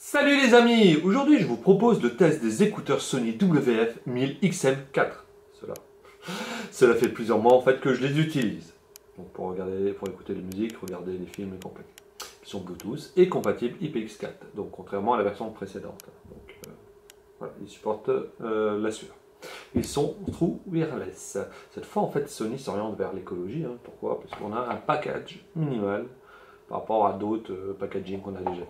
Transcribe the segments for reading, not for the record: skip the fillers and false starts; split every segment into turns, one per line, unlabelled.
Salut les amis! Aujourd'hui je vous propose le test des écouteurs Sony WF-1000XM4. Cela fait plusieurs mois en fait que je les utilise. Donc pour écouter les musiques, regarder les films et compagnie. Ils sont Bluetooth et compatibles IPX4. Donc contrairement à la version précédente. Donc voilà, ils supportent la sueur. Ils sont True Wireless. Cette fois en fait Sony s'oriente vers l'écologie. Pourquoi? Parce qu'on a un package minimal par rapport à d'autres packaging qu'on a déjà vu.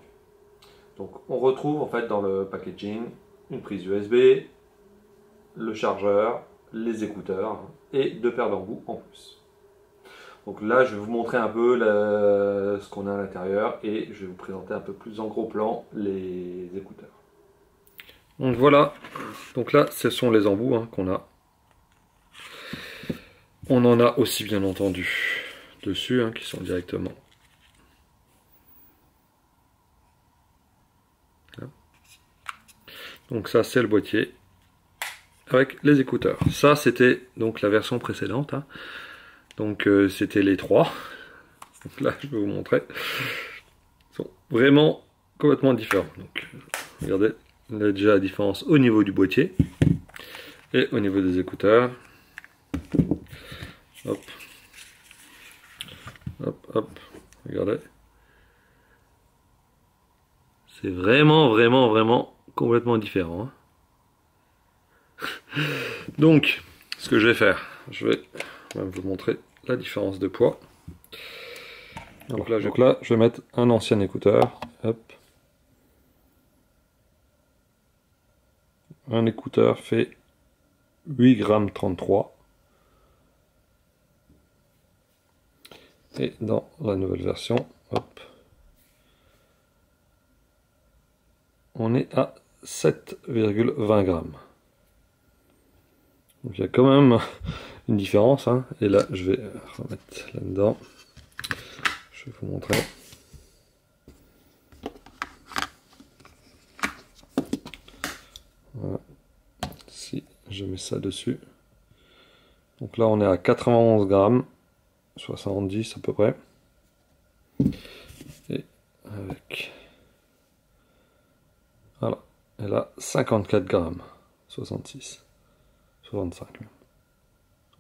Donc on retrouve en fait dans le packaging une prise USB, le chargeur, les écouteurs et deux paires d'embouts en plus. Donc là je vais vous montrer un peu ce qu'on a à l'intérieur et je vais vous présenter un peu plus en gros plan les écouteurs.
Donc voilà, donc là ce sont les embouts qu'on a. On en a aussi bien entendu dessus qui sont directement. Donc ça c'est le boîtier avec les écouteurs. Ça c'était donc la version précédente. Donc c'était les trois. Donc là je vais vous montrer. Ils sont vraiment complètement différents. Donc regardez, on a déjà la différence au niveau du boîtier et au niveau des écouteurs. Hop. Hop, hop. Regardez. C'est vraiment complètement différent. Donc, ce que je vais faire, je vais vous montrer la différence de poids. Donc là, je vais mettre un ancien écouteur. Hop. Un écouteur fait 8,33 g. Et dans la nouvelle version, hop, on est à 7,20 g. Donc il y a quand même une différence. Et là, je vais remettre là-dedans. Je vais vous montrer. Voilà. Si je mets ça dessus. Donc là, on est à 91 g. 70 à peu près. Et avec... Voilà. Et là, 54 g. 66. 65.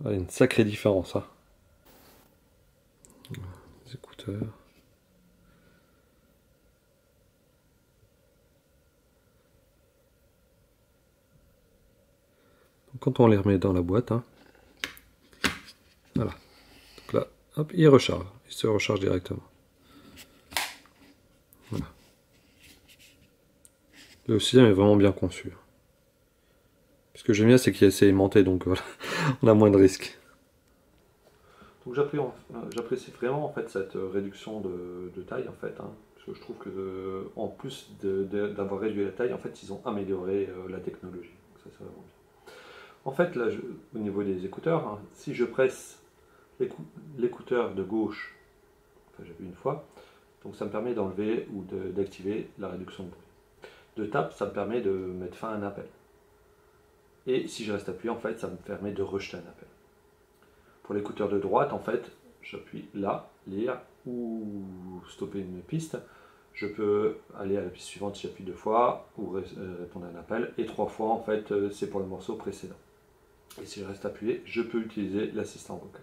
Il y a une sacrée différence. Les écouteurs. Donc, quand on les remet dans la boîte, voilà. Donc là, hop, il recharge. Il se recharge directement. Voilà. Le système est vraiment bien conçu. Ce que j'aime bien, c'est qu'il est assez aimanté, donc voilà, on a moins de risques.
Donc j'apprécie vraiment en fait cette réduction de taille en fait. Parce que je trouve que en plus d'avoir réduit la taille, en fait ils ont amélioré la technologie. Donc ça c'est vraiment bien. En fait là, au niveau des écouteurs, si je presse l'écouteur de gauche, enfin j'ai vu une fois, donc ça me permet d'enlever ou d'activer la réduction de bruit. De tape, ça me permet de mettre fin à un appel. Et si je reste appuyé, en fait, ça me permet de rejeter un appel. Pour l'écouteur de droite, en fait, j'appuie là, lire ou stopper une piste. Je peux aller à la piste suivante si j'appuie deux fois ou répondre à un appel. Et trois fois, en fait, c'est pour le morceau précédent. Et si je reste appuyé, je peux utiliser l'assistant vocal.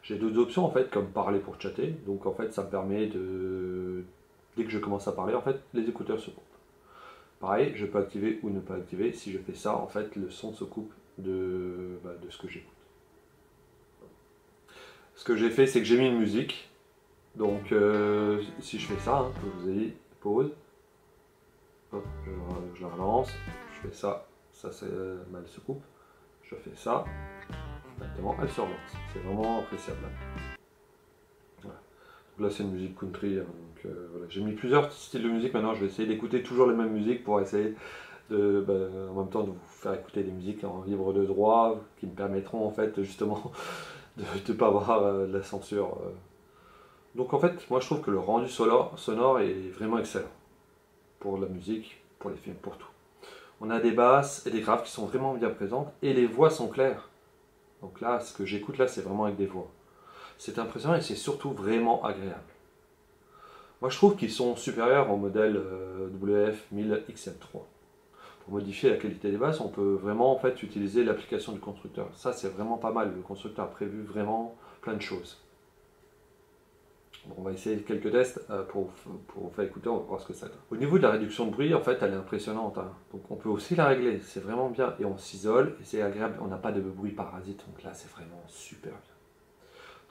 J'ai d'autres options, en fait, comme parler pour chatter. Donc, en fait, ça me permet de... Dès que je commence à parler, en fait, les écouteurs se coupent. Pareil, je peux activer ou ne pas activer. Si je fais ça, en fait, le son se coupe de ce que j'écoute. Ce que j'ai fait, c'est que j'ai mis une musique. Donc, si je fais ça, que vous ayez pause, hop, je la relance, je fais ça, elle se coupe. Je fais ça, maintenant elle se relance. C'est vraiment appréciable. Voilà. Donc là, c'est une musique country. Voilà. J'ai mis plusieurs styles de musique. Maintenant, je vais essayer d'écouter toujours les mêmes musiques pour essayer en même temps de vous faire écouter des musiques en libre de droit qui me permettront en fait justement de ne pas avoir de la censure. Donc en fait, moi je trouve que le rendu sonore est vraiment excellent. Pour la musique, pour les films, pour tout. On a des basses et des graves qui sont vraiment bien présentes et les voix sont claires. Donc là, ce que j'écoute là, c'est vraiment avec des voix. C'est impressionnant et c'est surtout vraiment agréable. Moi je trouve qu'ils sont supérieurs au modèle WF-1000XM3. Pour modifier la qualité des basses, on peut vraiment en fait utiliser l'application du constructeur. Ça c'est vraiment pas mal, le constructeur a prévu vraiment plein de choses. Bon, on va essayer quelques tests pour vous faire écouter, on va voir ce que ça donne. Au niveau de la réduction de bruit, en fait elle est impressionnante, hein. Donc on peut aussi la régler, c'est vraiment bien. Et on s'isole, et c'est agréable, on n'a pas de bruit parasite, donc là c'est vraiment super bien.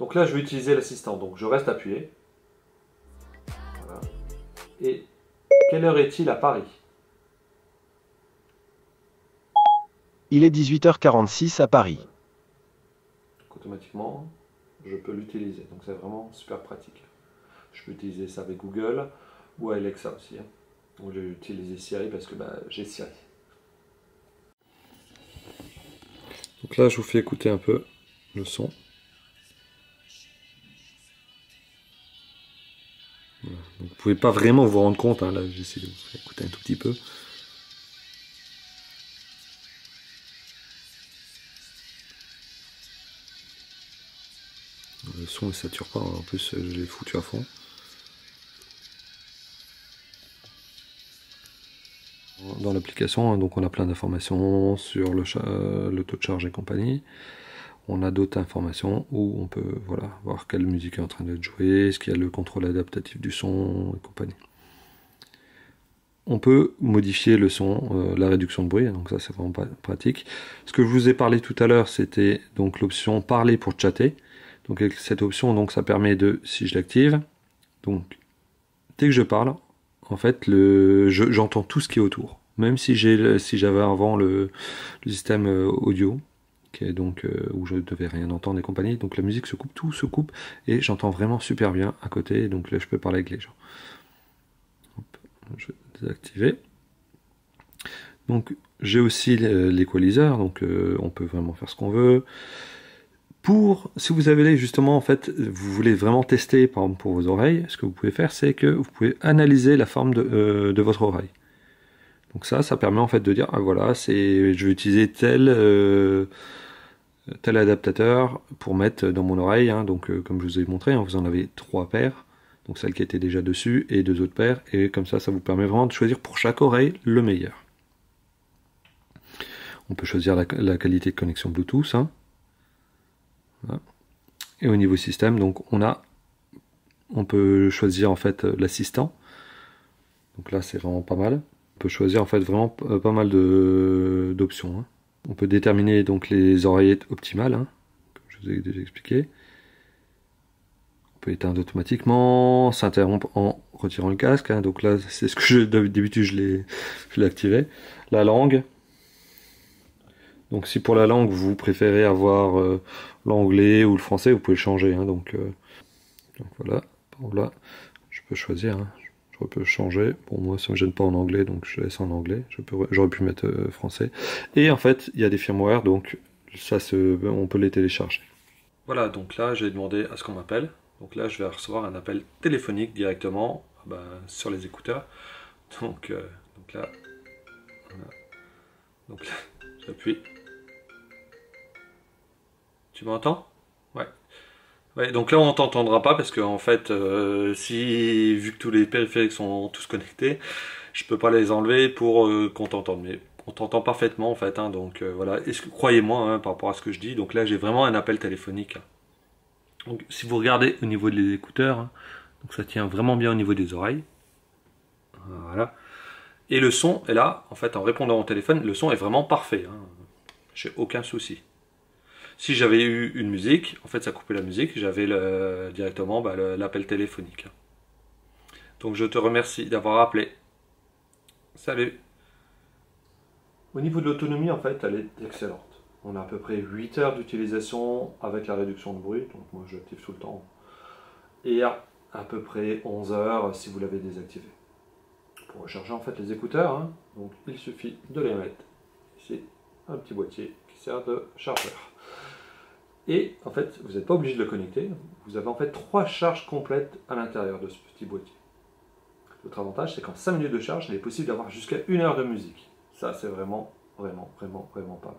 Donc là je vais utiliser l'assistant, donc je reste appuyé. Voilà. Et quelle heure est-il à Paris?
Il est 18h46 à Paris.
Donc automatiquement, je peux l'utiliser. Donc c'est vraiment super pratique. Je peux utiliser ça avec Google ou Alexa aussi, hein. Donc j'ai utilisé Siri parce que j'ai Siri.
Donc là, je vous fais écouter un peu le son. Voilà. Donc, vous pouvez pas vraiment vous rendre compte, hein. Là j'essaie de vous faire écouter un tout petit peu. Le son il sature pas, en plus je l'ai foutu à fond. Dans l'application, hein, donc on a plein d'informations sur le taux de charge et compagnie. On a d'autres informations où on peut voir quelle musique est en train d'être jouée, est-ce qu'il y a le contrôle adaptatif du son et compagnie. On peut modifier le son, la réduction de bruit, donc ça c'est vraiment pratique. Ce que je vous ai parlé tout à l'heure, c'était donc l'option parler pour chatter. Donc avec cette option, donc ça permet de, si je l'active, donc dès que je parle, en fait j'entends tout ce qui est autour. Même si j'avais avant le système audio, qui est donc où je ne devais rien entendre et compagnie, donc la musique se coupe, tout se coupe, et j'entends vraiment super bien à côté, donc là je peux parler avec les gens. Hop, je vais désactiver. Donc j'ai aussi l'équaliseur, donc on peut vraiment faire ce qu'on veut. Si vous avez justement, en fait, vous voulez vraiment tester, par exemple pour vos oreilles, ce que vous pouvez faire, c'est que vous pouvez analyser la forme de votre oreille. Donc ça permet en fait de dire, ah voilà, je vais utiliser tel adaptateur pour mettre dans mon oreille, hein. Donc comme je vous ai montré, hein, vous en avez 3 paires, donc celle qui était déjà dessus et 2 autres paires, et comme ça vous permet vraiment de choisir pour chaque oreille le meilleur. On peut choisir la qualité de connexion Bluetooth, hein. Voilà. Et au niveau système, donc on peut choisir en fait l'assistant. Donc là c'est vraiment pas mal. On peut choisir en fait vraiment pas mal d'options, hein. On peut déterminer donc les oreillettes optimales, hein, comme je vous ai déjà expliqué. On peut éteindre automatiquement, s'interrompre en retirant le casque, hein. Donc là c'est ce que d'habitude je l'ai activé. La langue. Donc si pour la langue vous préférez avoir l'anglais ou le français, vous pouvez le changer, hein. Donc voilà, là je peux choisir, hein. Je peux changer. Bon, moi ça me gêne pas en anglais, donc je laisse en anglais. J'aurais pu mettre français. Et en fait il y a des firmware, donc ça on peut les télécharger. Voilà, donc là j'ai demandé à ce qu'on m'appelle. Donc là je vais recevoir un appel téléphonique directement sur les écouteurs. Donc là, voilà. Donc là j'appuie. Tu m'entends? Ouais. Ouais, donc là on t'entendra pas parce que en fait, vu que tous les périphériques sont tous connectés, je peux pas les enlever pour qu'on t'entende. Mais on t'entend parfaitement en fait, hein, donc voilà. Croyez-moi, hein, par rapport à ce que je dis. Donc là j'ai vraiment un appel téléphonique. Donc si vous regardez au niveau des écouteurs, hein, donc ça tient vraiment bien au niveau des oreilles. Voilà. Et le son est là, en fait en répondant au téléphone, le son est vraiment parfait, hein. J'ai aucun souci. Si j'avais eu une musique, en fait ça coupait la musique, j'avais directement l'appel téléphonique. Donc je te remercie d'avoir appelé. Salut. Au niveau de l'autonomie, en fait, elle est excellente. On a à peu près 8 heures d'utilisation avec la réduction de bruit, donc moi j'active tout le temps. Et à peu près 11 heures si vous l'avez désactivé. Pour recharger en fait les écouteurs, hein, donc il suffit de les mettre ici, un petit boîtier qui sert de chargeur. Et en fait, vous n'êtes pas obligé de le connecter. Vous avez en fait 3 charges complètes à l'intérieur de ce petit boîtier. L'autre avantage, c'est qu'en 5 minutes de charge, il est possible d'avoir jusqu'à 1 heure de musique. Ça, c'est vraiment pas mal.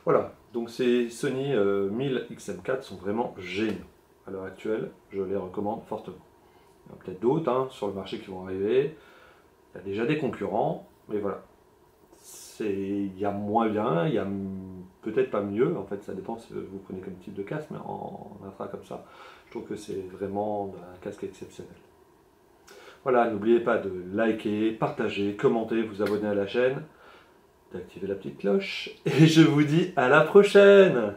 Voilà, donc ces Sony 1000 XM4 sont vraiment géniaux.
à l'heure actuelle, je les recommande fortement. Il y en a peut-être d'autres hein, sur le marché qui vont arriver. Il y a déjà des concurrents, mais voilà. Il y a moins bien, il y a peut-être pas mieux, en fait ça dépend si vous prenez comme type de casque, mais en intra comme ça, je trouve que c'est vraiment un casque exceptionnel. Voilà, n'oubliez pas de liker, partager, commenter, vous abonner à la chaîne, d'activer la petite cloche, et je vous dis à la prochaine!